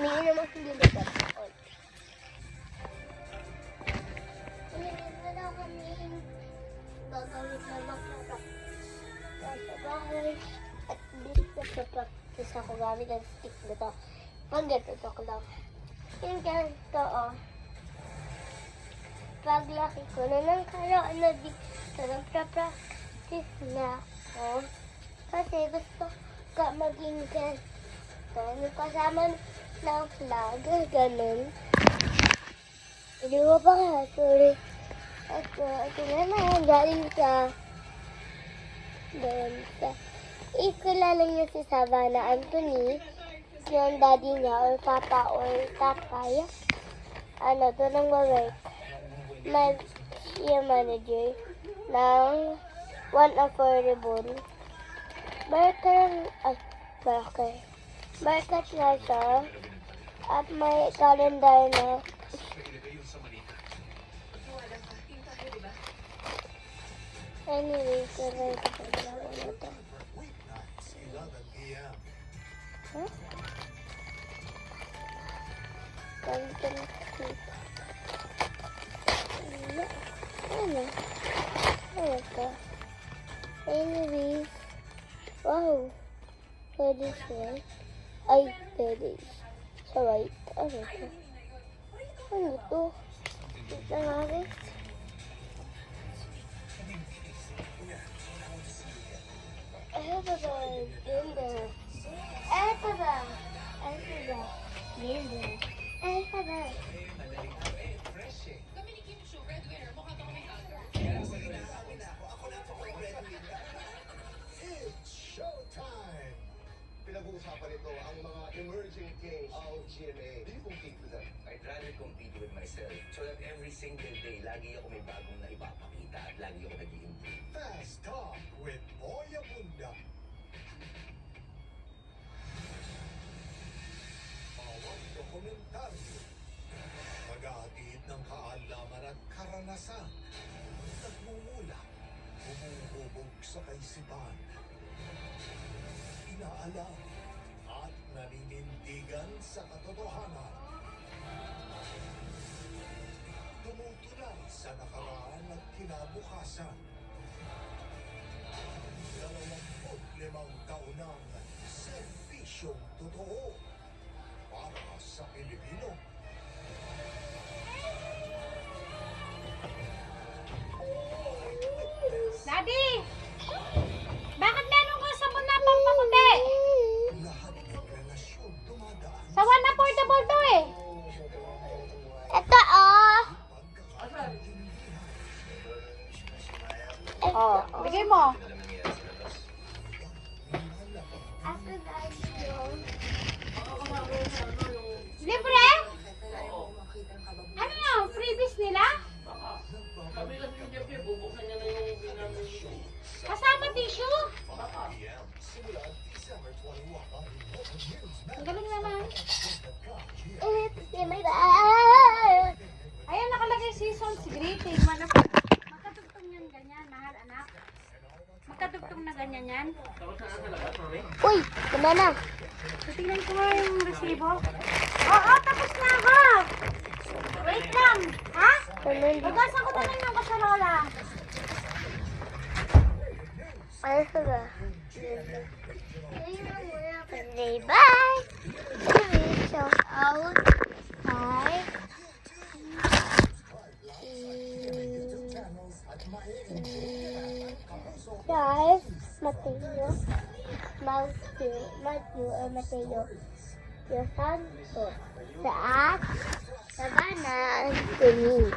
Umiinom ako ng ligat. Umiinom na daw kami. Gagawin na mag-practice sa bahay. At dito nagpa-practice ako gamit ang stick na to. Pag-ganito ko lang. Yung ganito, oh. Paglaki ko na ng karoon na dito, nagpa-practice na ako. Kasi gusto ka maging ganito. Kasama ng flag, ganun. Hindi mo pa kaya, sorry. Ito naman, galing sa ikilala niya si Savannah Anthony, yung daddy niya or papa or tatay. Doon ang work. Siya manager ng One Affordable. Barker na siya. At may calendar na. Anyway, sabay ko pa lang ito. Huh? Ganito. Ano? Ano ito? Anyways. Wow. Pwede siya. Ay, pwede. Sa white. Ano ito? Ano ito? Ito natin. Ito ba? Ganda. Ito ba? Ito ba? Ganda. Ito ba? Showtime! Pinag-uusapan nito ang mga emerging kings of GMA. Do you compete with them? I'd rather compete with myself so that every single day, lagi ako may bagong naipapakita at lagi ako nag-i-improve. Fast Talk with Boy Abunda. Bawang dokumentaryo. Mag-aatid ng kaalaman at karanasan. Nagmumula, bumuhubog sa kaisipan. Inaalam at naninindigan sa katotohanan. Tumutunay sa nakaraan at kinabukasan. 25 taon ng serbisyong totoo para sa Pilipino. Daddy! Bakit meron ka sabon na pampaputi? Lahat ng relasyon dumadaan Sa One Affordable to eh. Ito, oh. Oh, bigay mo. After that, yun. Libre? Ano yun? Freebies nila? Kasama tissue? Ang galing naman. It's in my bag. Ayan, nakalagay seasons greeting. Magkatugtong yan ganyan, mahal anak. Magkatugtong na ganyan yan. Uy, tama na. Tingnan ko nga yung resibo. Oo, tapos na ako. Wait lang. Ha? Hugasan ko na lang yung kasarola. Ano ka ba? Okay, bye! Shout out kay Charles Mateo Mateo Santos sa Savannah Anthony.